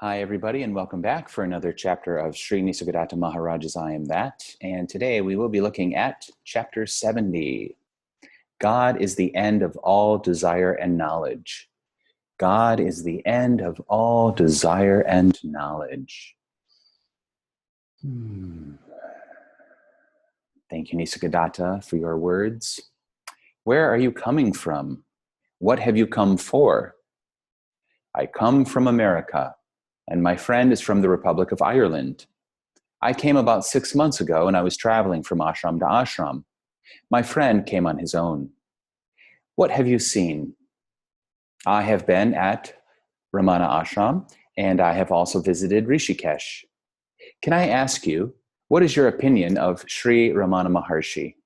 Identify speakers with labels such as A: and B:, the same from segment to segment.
A: Hi, everybody, and welcome back for another chapter of Sri Nisargadatta Maharaj's I Am That. And today we will be looking at chapter 70. God is the end of all desire and knowledge. God is the end of all desire and knowledge. Thank you, Nisargadatta, for your words. Where are you coming from? What have you come for? I come from America, and my friend is from the Republic of Ireland. I came about 6 months ago, and I was traveling from ashram to ashram. My friend came on his own. What have you seen? I have been at Ramana Ashram, and I have also visited Rishikesh. Can I ask you, what is your opinion of Sri Ramana Maharshi?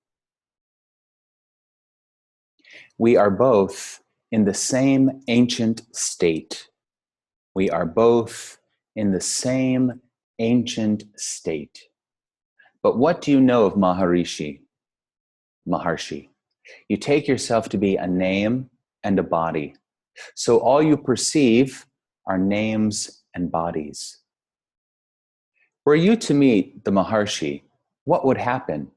A: We are both in the same ancient state. We are both in the same ancient state. But what do you know of Maharshi? You take yourself to be a name and a body. So all you perceive are names and bodies. Were you to meet the Maharshi, what would happen?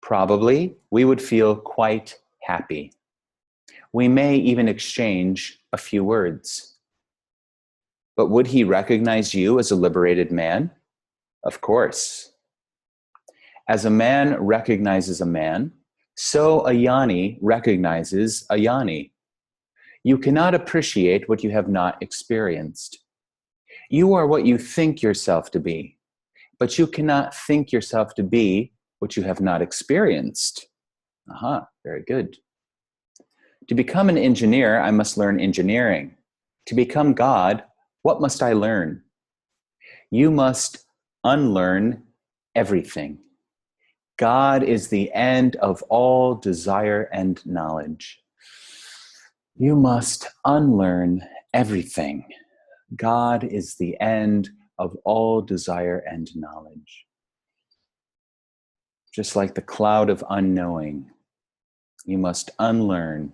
A: Probably we would feel quite happy. We may even exchange a few words. But would he recognize you as a liberated man? Of course. As a man recognizes a man, so a yani recognizes a yani. You cannot appreciate what you have not experienced. You are what you think yourself to be, but you cannot think yourself to be what you have not experienced. Very good. To become an engineer, I must learn engineering. To become God, what must I learn? You must unlearn everything. God is the end of all desire and knowledge. You must unlearn everything. God is the end of all desire and knowledge. Just like the cloud of unknowing, you must unlearn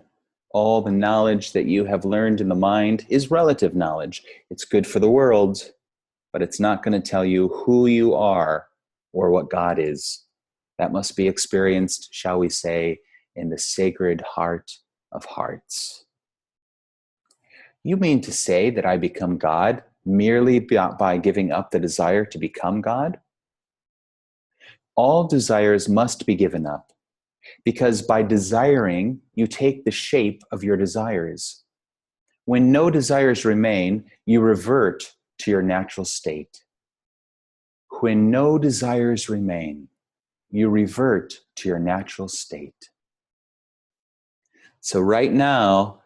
A: all the knowledge that you have learned in the mind is relative knowledge. It's good for the world, but it's not going to tell you who you are or what God is. That must be experienced, shall we say, in the sacred heart of hearts. You mean to say that I become God merely by giving up the desire to become God? All desires must be given up, because by desiring, you take the shape of your desires. When no desires remain, you revert to your natural state. When no desires remain, you revert to your natural state. So right now,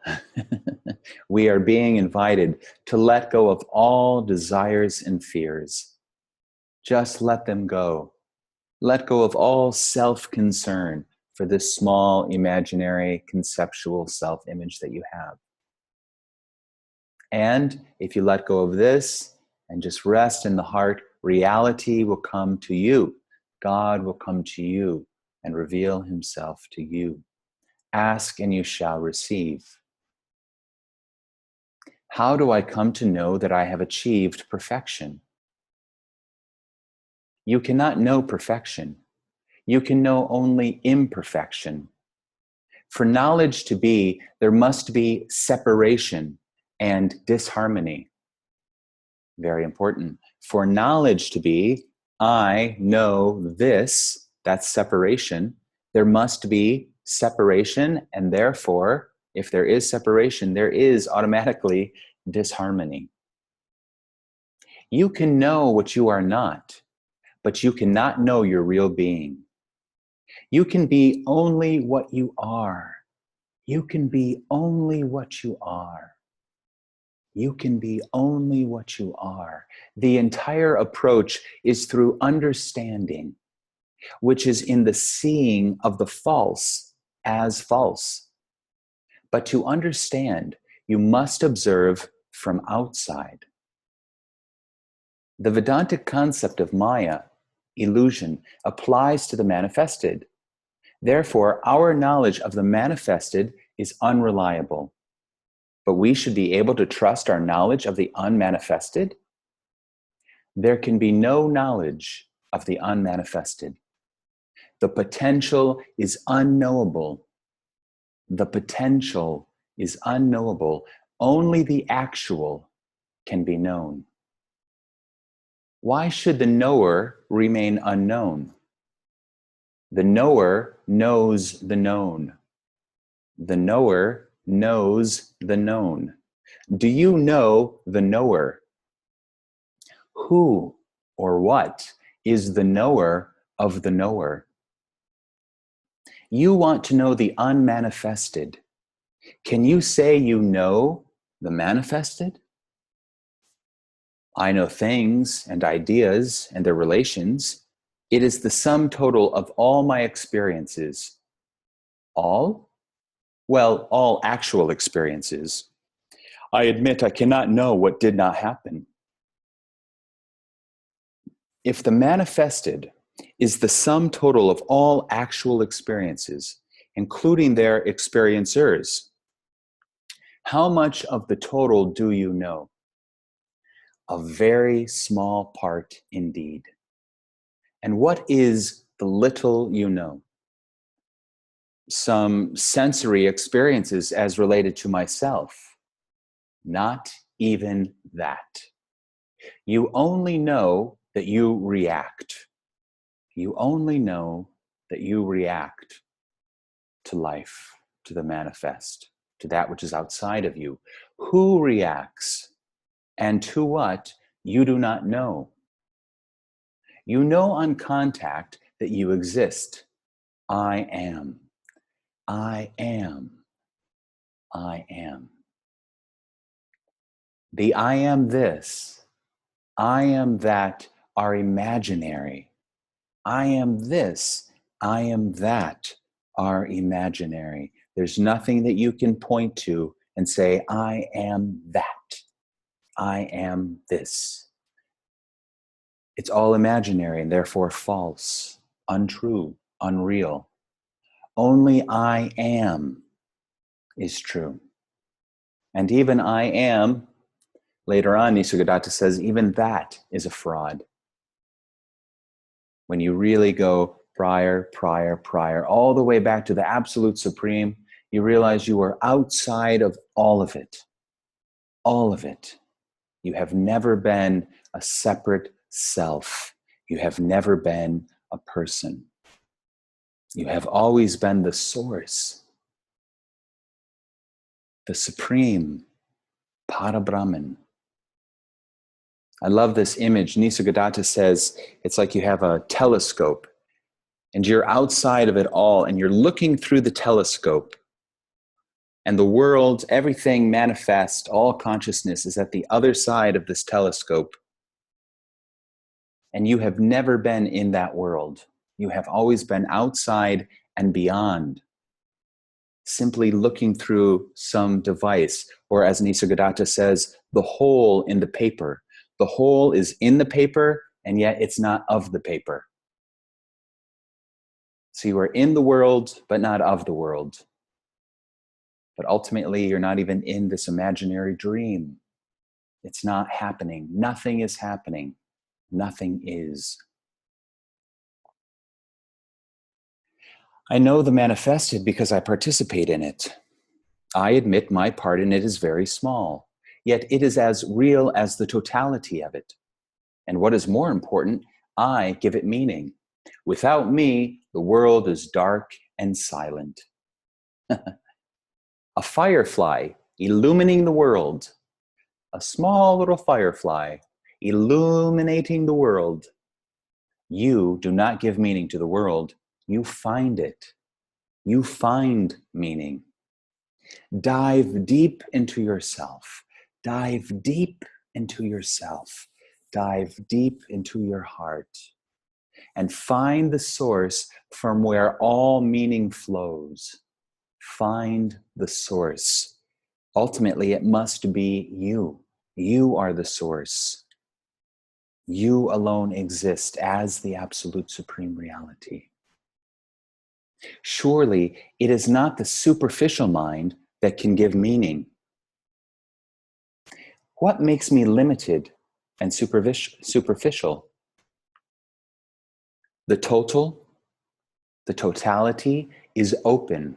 A: we are being invited to let go of all desires and fears. Just let them go. Let go of all self-concern for this small, imaginary, conceptual self-image that you have. And if you let go of this and just rest in the heart, reality will come to you. God will come to you and reveal himself to you. Ask and you shall receive. How do I come to know that I have achieved perfection? You cannot know perfection. You can know only imperfection. For knowledge to be, there must be separation and disharmony. Very important. For knowledge to be, I know this, that's separation. There must be separation, and therefore, if there is separation, there is automatically disharmony. You can know what you are not, but you cannot know your real being. You can be only what you are. You can be only what you are. You can be only what you are. The entire approach is through understanding, which is in the seeing of the false as false. But to understand, you must observe from outside. The Vedantic concept of Maya, illusion, applies to the manifested. Therefore, our knowledge of the manifested is unreliable. but we should be able to trust our knowledge of the unmanifested? There can be no knowledge of the unmanifested. The potential is unknowable. The potential is unknowable. Only the actual can be known. Why should the knower remain unknown? The knower knows the known. The knower knows the known. Do you know the knower? Who or what is the knower of the knower? You want to know the unmanifested. Can you say you know the manifested? I know things and ideas and their relations. It is the sum total of all my experiences. All? Well, all actual experiences. I admit I cannot know what did not happen. If the manifested is the sum total of all actual experiences, including their experiencers, how much of the total do you know? A very small part indeed. And what is the little you know? Some sensory experiences as related to myself. Not even that. You only know that you react. You only know that you react to life, to the manifest, to that which is outside of you. Who reacts and to what you do not know. You know on contact that you exist. I am. I am. I am. The I am this, I am that are imaginary. I am this, I am that are imaginary. There's nothing that you can point to and say, I am that. I am this. It's all imaginary and therefore false, untrue, unreal. Only I am is true. And even I am, later on, Nisargadatta says, even that is a fraud. When you really go prior, all the way back to the absolute supreme, you realize you are outside of all of it. All of it. You have never been a separate self. You have never been a person. You have always been the source, the supreme, Parabrahman. I love this image. Nisargadatta says it's like you have a telescope and you're outside of it all and you're looking through the telescope and the world, everything manifest, all consciousness is at the other side of this telescope. And you have never been in that world. You have always been outside and beyond, simply looking through some device, or as Nisargadatta says, the hole in the paper. The hole is in the paper, and yet it's not of the paper. So you are in the world, but not of the world. But ultimately, you're not even in this imaginary dream. It's not happening. Nothing is happening. Nothing is. I know the manifested because I participate in it. I admit my part in it is very small, yet it is as real as the totality of it. And what is more important, I give it meaning. Without me, the world is dark and silent. A firefly illumining the world, a small little firefly illuminating the world. You do not give meaning to the world. You find it. You find meaning. Dive deep into yourself. Dive deep into yourself. Dive deep into your heart. And find the source from where all meaning flows. Find the source. Ultimately, it must be you. You are the source. You alone exist as the absolute supreme reality. Surely, it is not the superficial mind that can give meaning. What makes me limited and superficial? The totality is open,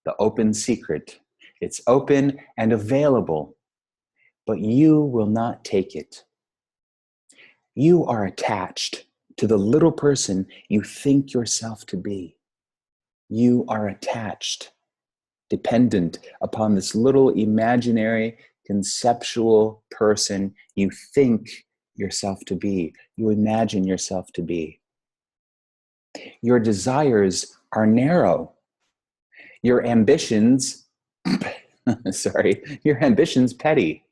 A: the open secret. It's open and available, but you will not take it. You are attached to the little person you think yourself to be. You are attached, dependent upon this little imaginary, conceptual person you think yourself to be, you imagine yourself to be. Your desires are narrow. Your ambitions, your ambitions petty.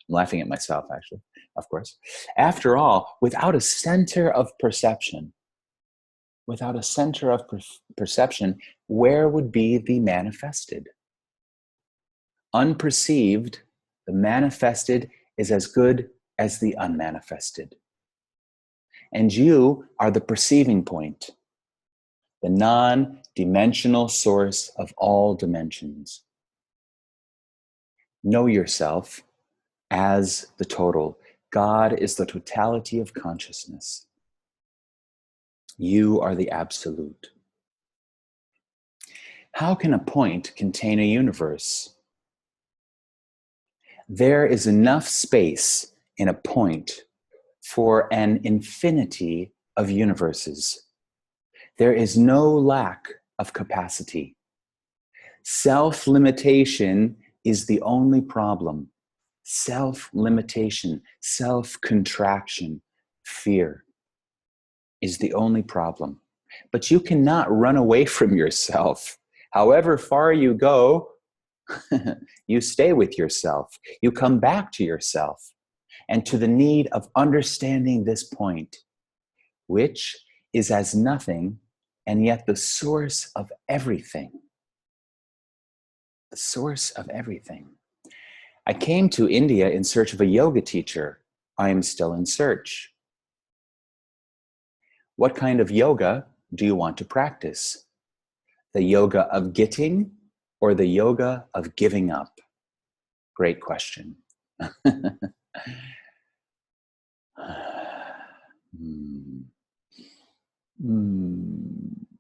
A: I'm laughing at myself, actually, of course. After all, without a center of perception, where would be the manifested? Unperceived, the manifested is as good as the unmanifested. And you are the perceiving point, the non-dimensional source of all dimensions. Know yourself as the total. God is the totality of consciousness. You are the absolute. How can a point contain a universe? There is enough space in a point for an infinity of universes. There is no lack of capacity. Self-limitation is the only problem. Self-limitation, self-contraction, fear is the only problem. But you cannot run away from yourself. However far you go, you stay with yourself. You come back to yourself and to the need of understanding this point, which is as nothing and yet the source of everything. The source of everything. I came to India in search of a yoga teacher. I am still in search. What kind of yoga do you want to practice? The yoga of getting or the yoga of giving up? Great question.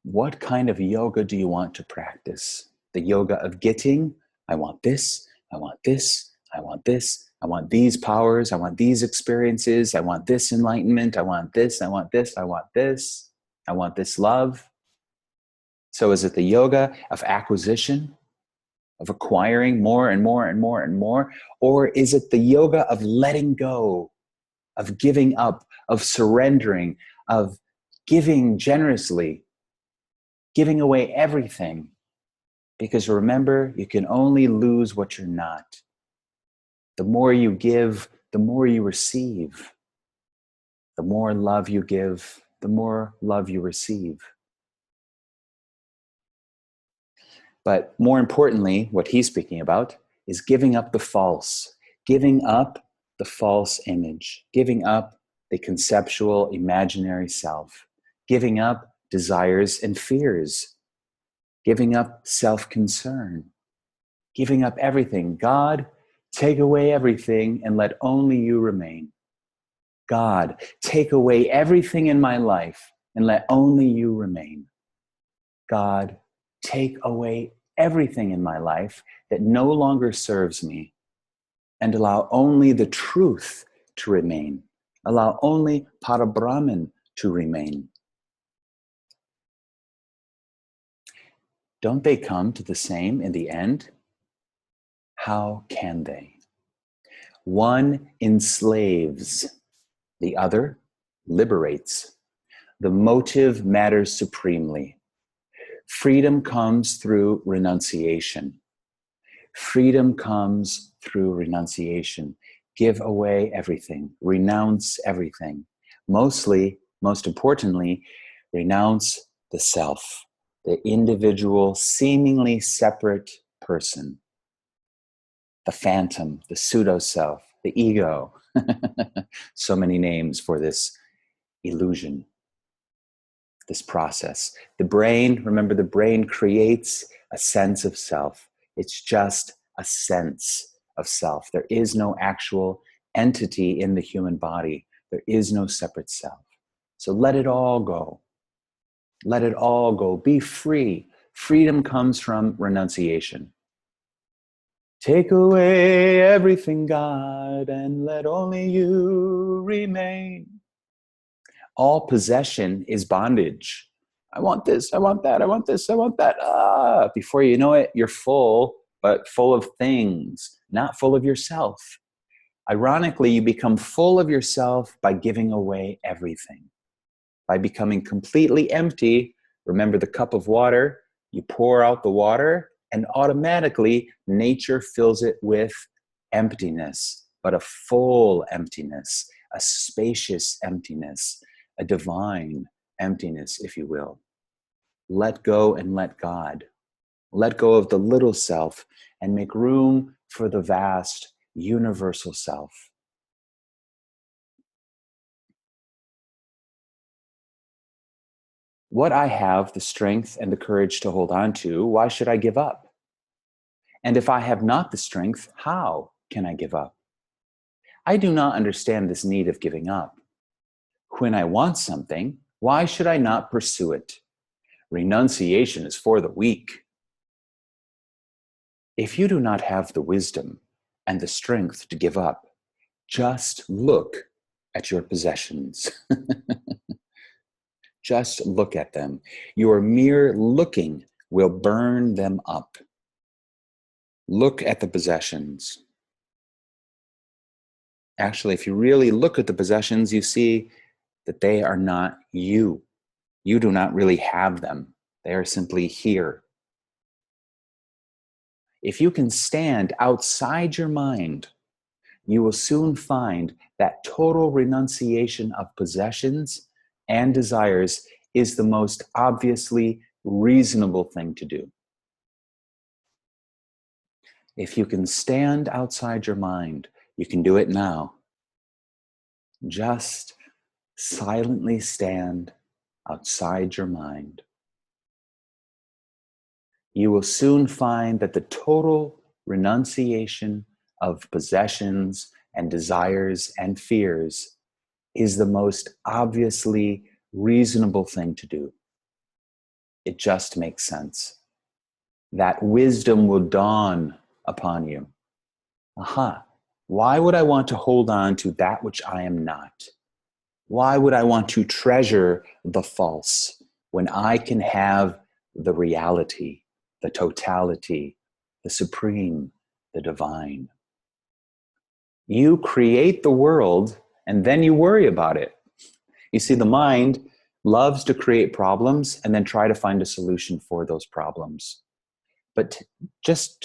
A: What kind of yoga do you want to practice? The yoga of getting? I want this, I want this, I want this, I want these powers, I want these experiences, I want this enlightenment, I want this, I want this, I want this, I want this love. So is it the yoga of acquisition, of acquiring more and more and more and more? Or is it the yoga of letting go, of giving up, of surrendering, of giving generously, giving away everything? Because remember, you can only lose what you're not. The more you give, the more you receive. The more love you give, the more love you receive. But more importantly, what he's speaking about is giving up the false, giving up the false image, giving up the conceptual, imaginary self, giving up desires and fears, giving up self-concern, giving up everything. God, take away everything and let only you remain. God, take away everything in my life and let only you remain. God, take away everything in my life that no longer serves me and allow only the truth to remain. Allow only Parabrahman to remain. Don't they come to the same in the end? How can they? One enslaves, the other liberates. The motive matters supremely. Freedom comes through renunciation. Freedom comes through renunciation. Give away everything. Renounce everything. Most importantly, renounce the self, the individual, seemingly separate person, the phantom, the pseudo-self, the ego. So many names for this illusion, this process. The brain, remember, the brain creates a sense of self. It's just a sense of self. There is no actual entity in the human body. There is no separate self. So let it all go. Let it all go. Be free. Freedom comes from renunciation. Take away everything, God, and let only you remain. All possession is bondage. I want this, I want that, I want this, I want that. Before you know it, you're full, but full of things, not full of yourself. Ironically, you become full of yourself by giving away everything. By becoming completely empty, remember the cup of water, you pour out the water, and automatically nature fills it with emptiness, but a full emptiness, a spacious emptiness, a divine emptiness, if you will. Let go and let God. Let go of the little self and make room for the vast, universal self. What I have the strength and the courage to hold on to, why should I give up? And if I have not the strength, how can I give up? I do not understand this need of giving up. When I want something, why should I not pursue it? Renunciation is for the weak. If you do not have the wisdom and the strength to give up, just look at your possessions. Just look at them. Your mere looking will burn them up. Look at the possessions. Actually, if you really look at the possessions, you see that they are not you. You do not really have them. They are simply here. If you can stand outside your mind, you will soon find that total renunciation of possessions and desires is the most obviously reasonable thing to do. If you can stand outside your mind, you can do it now. Just silently stand outside your mind. You will soon find that the total renunciation of possessions and desires and fears is the most obviously reasonable thing to do. It just makes sense. That wisdom will dawn upon you. Why would I want to hold on to that which I am not? Why would I want to treasure the false when I can have the reality, the totality, the supreme, the divine? You create the world and then you worry about it. You see, the mind loves to create problems and then try to find a solution for those problems. But just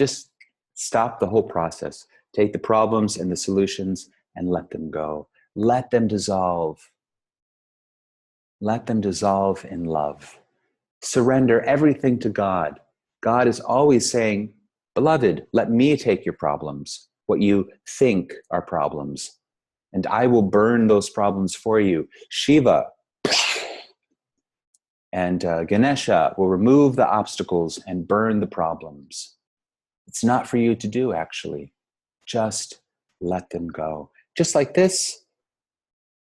A: stop the whole process. Take the problems and the solutions and let them go. Let them dissolve. Let them dissolve in love. Surrender everything to God. God is always saying, beloved, let me take your problems, what you think are problems, and I will burn those problems for you. Shiva and Ganesha will remove the obstacles and burn the problems. It's not for you to do, actually. Just let them go. Just like this,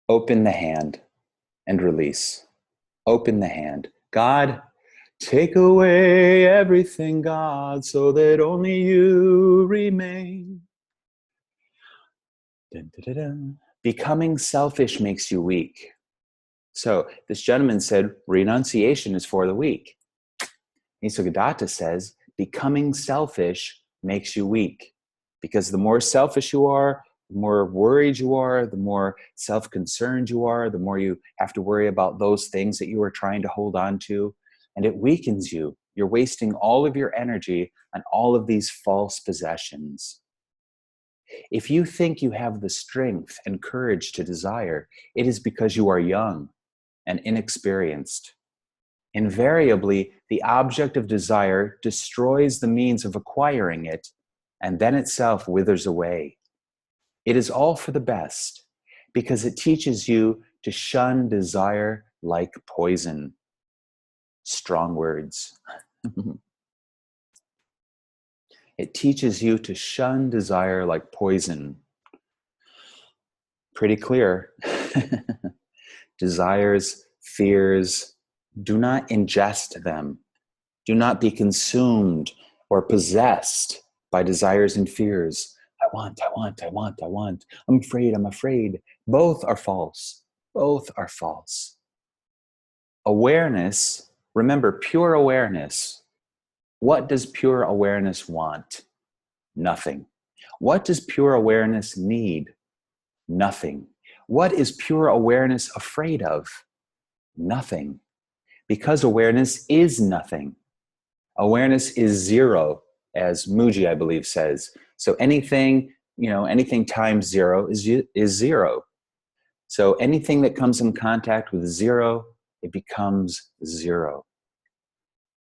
A: open the hand and release. Open the hand. God, take away everything, God, so that only you remain. Dun, dun, dun, dun. Becoming selfish makes you weak. So this gentleman said, renunciation is for the weak. Nisargadatta says, becoming selfish makes you weak. Because the more selfish you are, the more worried you are, the more self-concerned you are, the more you have to worry about those things that you are trying to hold on to, and it weakens you. You're wasting all of your energy on all of these false possessions. If you think you have the strength and courage to desire, it is because you are young and inexperienced. Invariably, the object of desire destroys the means of acquiring it, and then itself withers away. It is all for the best, because it teaches you to shun desire like poison. Strong words. It teaches you to shun desire like poison. Pretty clear. Desires, fears, do not ingest them. Do not be consumed or possessed by desires and fears. I want, I want, I want, I want. I'm afraid, I'm afraid. Both are false. Both are false. Awareness, remember, pure awareness. What does pure awareness want? Nothing. What does pure awareness need? Nothing. What is pure awareness afraid of? Nothing. Because awareness is nothing. Awareness is zero, as Muji, I believe, says. So anything, anything times zero is zero. So anything that comes in contact with zero, it becomes zero.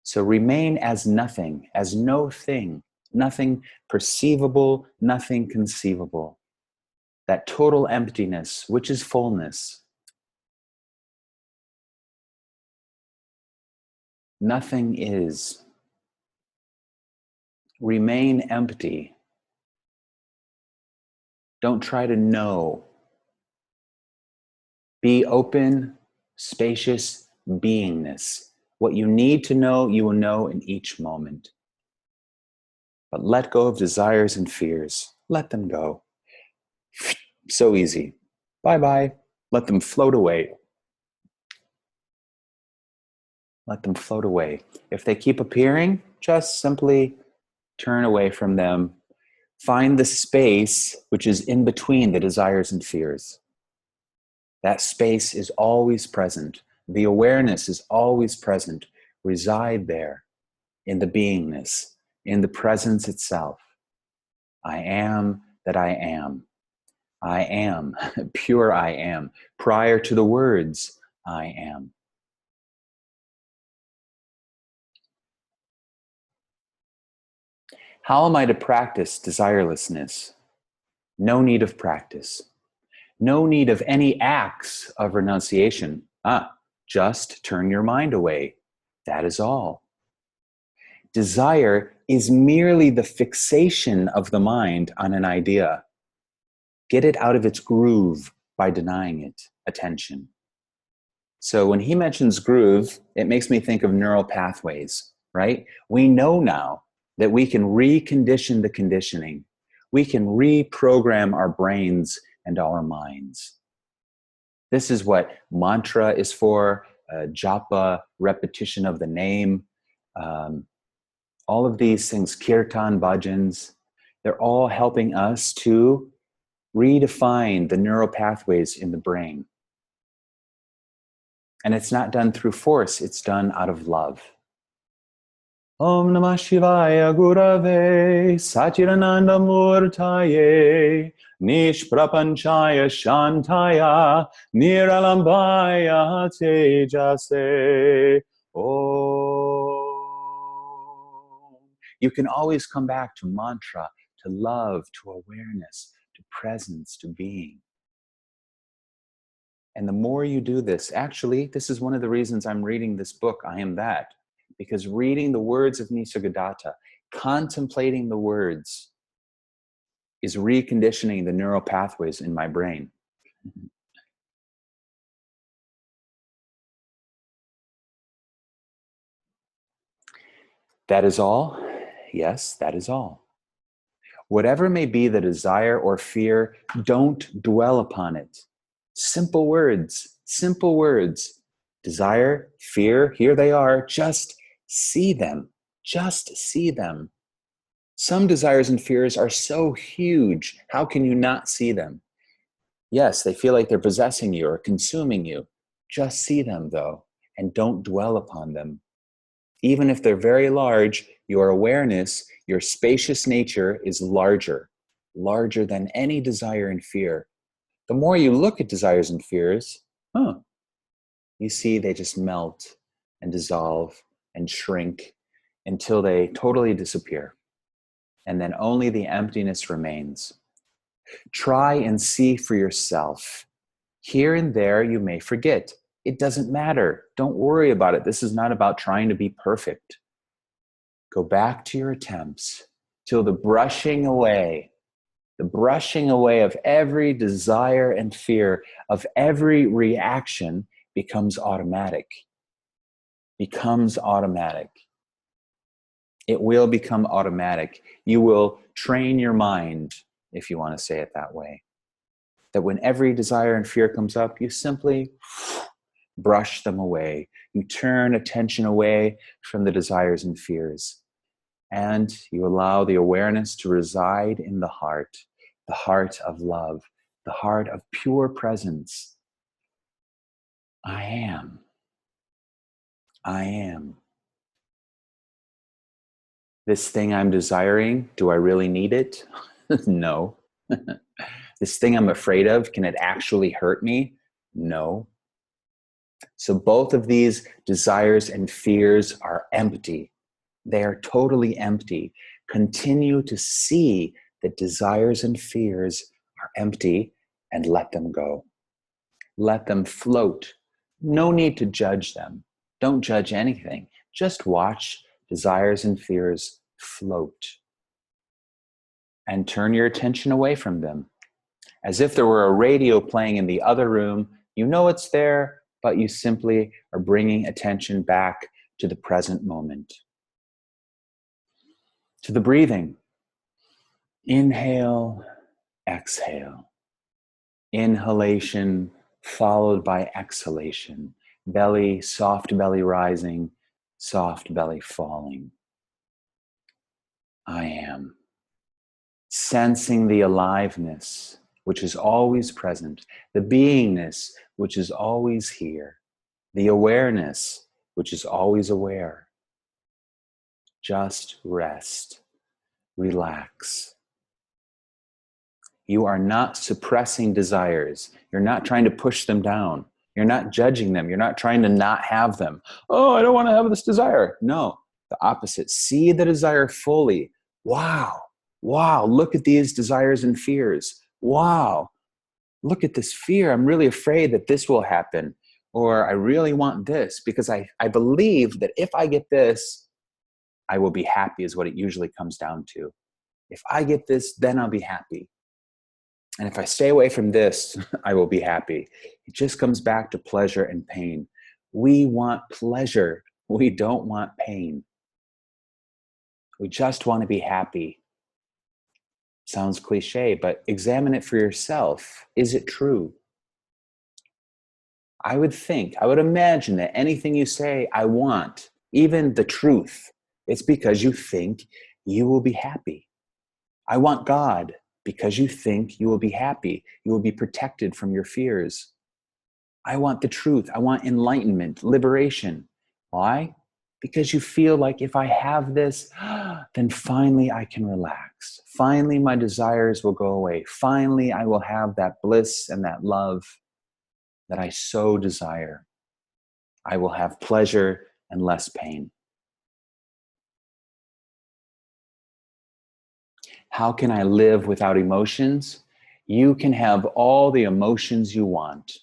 A: So remain as nothing, as no thing, nothing perceivable, nothing conceivable. That total emptiness, which is fullness. Nothing is. Remain empty. Don't try to know. Be open, spacious beingness. What you need to know, you will know in each moment. But let go of desires and fears. Let them go. So easy. Bye-bye. Let them float away. Let them float away. If they keep appearing, just simply turn away from them. Find the space which is in between the desires and fears. That space is always present. The awareness is always present. Reside there in the beingness, in the presence itself. I am that I am. I am, pure I am, prior to the words, I am. How am I to practice desirelessness? No need of practice. No need of any acts of renunciation. Just turn your mind away. That is all. Desire is merely the fixation of the mind on an idea. Get it out of its groove by denying it attention. So when he mentions groove, it makes me think of neural pathways, right? We know now that we can recondition the conditioning. We can reprogram our brains and our minds. This is what mantra is for, japa, repetition of the name, all of these things, kirtan, bhajans, they're all helping us to redefine the neural pathways in the brain. And it's not done through force, it's done out of love. Om Namah Shivaya Gurave Sachirananda Murtaye Nishprapanchaya Shantaya Niralambaya Tejase Om. You can always come back to mantra, to love, to awareness, to presence, to being. And the more you do this, actually, this is one of the reasons I'm reading this book, I Am That. Because reading the words of Nisargadatta, contemplating the words, is reconditioning the neural pathways in my brain. That is all? Yes, that is all. Whatever may be the desire or fear, don't dwell upon it. Simple words, simple words. Desire, fear, here they are. Just see them. Just see them. Some desires and fears are so huge. How can you not see them? Yes, they feel like they're possessing you or consuming you. Just see them, though, and don't dwell upon them. Even if they're very large, your awareness, your spacious nature is larger than any desire and fear. The more you look at desires and fears, you see they just melt and dissolve and shrink until they totally disappear. And then only the emptiness remains. Try and see for yourself. Here and there you may forget. It doesn't matter. Don't worry about it. This is not about trying to be perfect. Go back to your attempts. till the brushing away of every desire and fear, of every reaction becomes automatic. Becomes automatic. It will become automatic. You will train your mind, if you want to say it that way, that when every desire and fear comes up, you simply brush them away. You turn attention away from the desires and fears, and you allow the awareness to reside in the heart of love, the heart of pure presence. I am. I am. This thing I'm desiring, do I really need it? No. This thing I'm afraid of, can it actually hurt me? No. So both of these desires and fears are empty. They are totally empty. Continue to see that desires and fears are empty and let them go. Let them float. No need to judge them. Don't judge anything. Just watch desires and fears float. And turn your attention away from them. As if there were a radio playing in the other room. You know it's there, but you simply are bringing attention back to the present moment. To the breathing. Inhale, exhale. Inhalation followed by exhalation. Belly, soft belly rising, soft belly falling. I am. Sensing the aliveness, which is always present, the beingness, which is always here, the awareness, which is always aware. Just rest, relax. You are not suppressing desires. You're not trying to push them down. You're not judging them. You're not trying to not have them. Oh, I don't want to have this desire. No, the opposite. See the desire fully. Wow, look at these desires and fears. Wow, look at this fear. I'm really afraid that this will happen. Or I really want this because I believe that if I get this, I will be happy is what it usually comes down to. If I get this, then I'll be happy. And if I stay away from this, I will be happy. It just comes back to pleasure and pain. We want pleasure. We don't want pain. We just want to be happy. Sounds cliche, but examine it for yourself. Is it true? I would imagine that anything you say, I want, even the truth, it's because you think you will be happy. I want God. Because you think you will be happy. You will be protected from your fears. I want the truth. I want enlightenment, liberation. Why? Because you feel like if I have this, then finally I can relax. Finally my desires will go away. Finally I will have that bliss and that love that I so desire. I will have pleasure and less pain. How can I live without emotions? You can have all the emotions you want.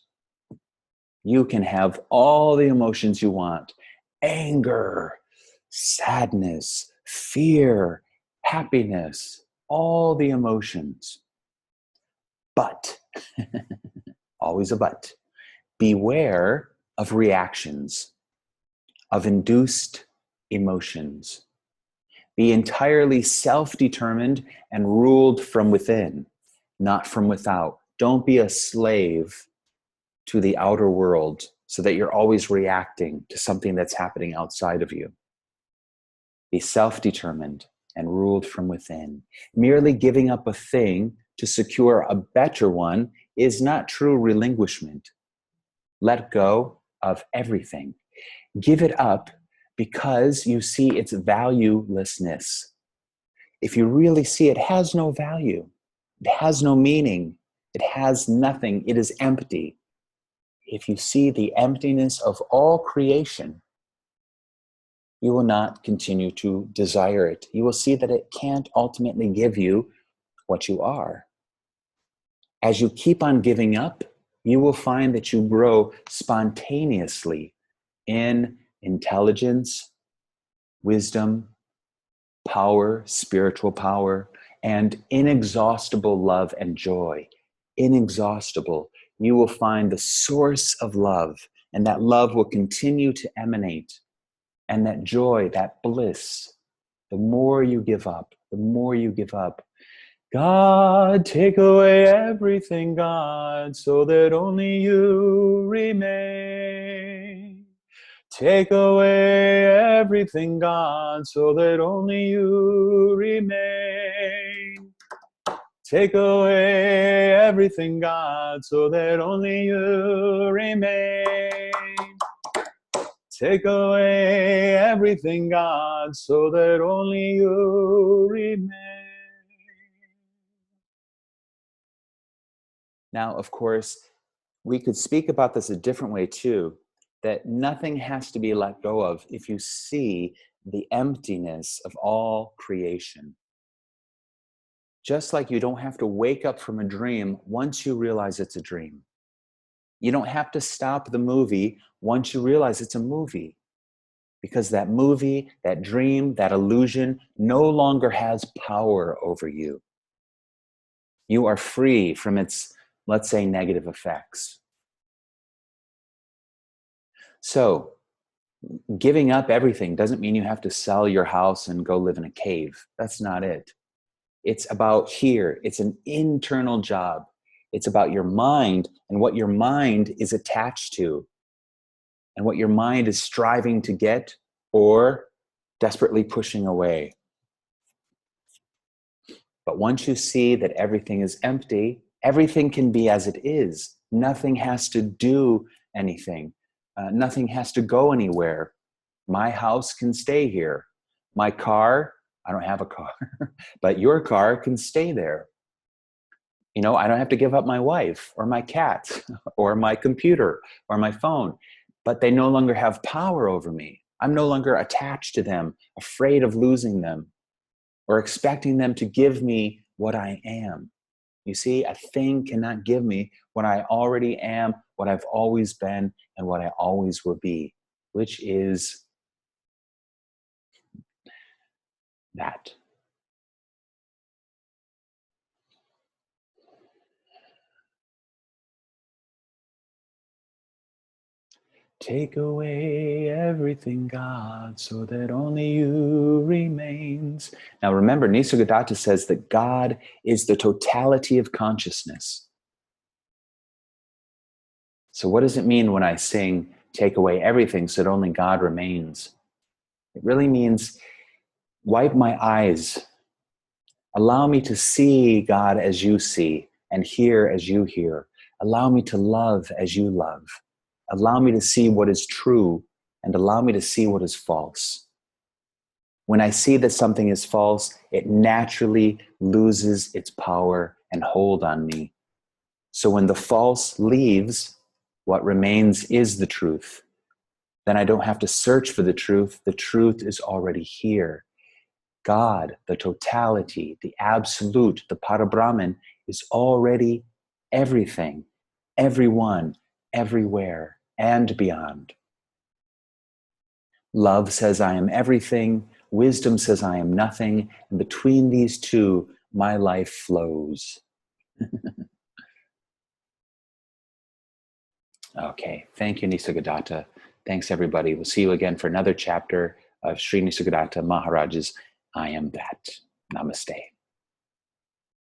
A: You can have all the emotions you want. Anger, sadness, fear, happiness, all the emotions. But, always a but, beware of reactions, of induced emotions. Be entirely self-determined and ruled from within, not from without. Don't be a slave to the outer world so that you're always reacting to something that's happening outside of you. Be self-determined and ruled from within. Merely giving up a thing to secure a better one is not true relinquishment. Let go of everything. Give it up because you see its valuelessness. If you really see it has no value, it has no meaning, it has nothing, it is empty. If you see the emptiness of all creation, you will not continue to desire it. You will see that it can't ultimately give you what you are. As you keep on giving up, you will find that you grow spontaneously in intelligence, wisdom, power, spiritual power, and inexhaustible love and joy. Inexhaustible. You will find the source of love, and that love will continue to emanate. And that joy, that bliss, the more you give up, the more you give up. God, take away everything, God, so that only you remain. Take away everything, God, so that only you remain. Take away everything, God, so that only you remain. Take away everything, God, so that only you remain. Now, of course, we could speak about this a different way too, that nothing has to be let go of if you see the emptiness of all creation. Just like you don't have to wake up from a dream once you realize it's a dream. You don't have to stop the movie once you realize it's a movie. Because that movie, that dream, that illusion no longer has power over you. You are free from its, let's say, negative effects. So, giving up everything doesn't mean you have to sell your house and go live in a cave. That's not it. It's about here. It's an internal job. It's about your mind and what your mind is attached to and what your mind is striving to get or desperately pushing away. But once you see that everything is empty, everything can be as it is. Nothing has to do anything. Nothing has to go anywhere. My house can stay here. My car, I don't have a car, but your car can stay there. You know, I don't have to give up my wife or my cat or my computer or my phone, but they no longer have power over me. I'm no longer attached to them, afraid of losing them, or expecting them to give me what I am. You see, a thing cannot give me what I already am, what I've always been, and what I always will be, which is that. Take away everything, God, so that only you remains. Now remember, Nisargadatta says that God is the totality of consciousness. So what does it mean when I sing, take away everything so that only God remains? It really means wipe my eyes. Allow me to see God as you see and hear as you hear. Allow me to love as you love. Allow me to see what is true and allow me to see what is false. When I see that something is false, it naturally loses its power and hold on me. So when the false leaves, what remains is the truth. Then I don't have to search for the truth. The truth is already here. God, the totality, the absolute, the Parabrahman is already everything, everyone, everywhere, and beyond. Love says I am everything. Wisdom says I am nothing. And between these two, my life flows. Okay, thank you, Nisargadatta. Thanks, everybody. We'll see you again for another chapter of Sri Nisargadatta Maharaj's I Am That. Namaste.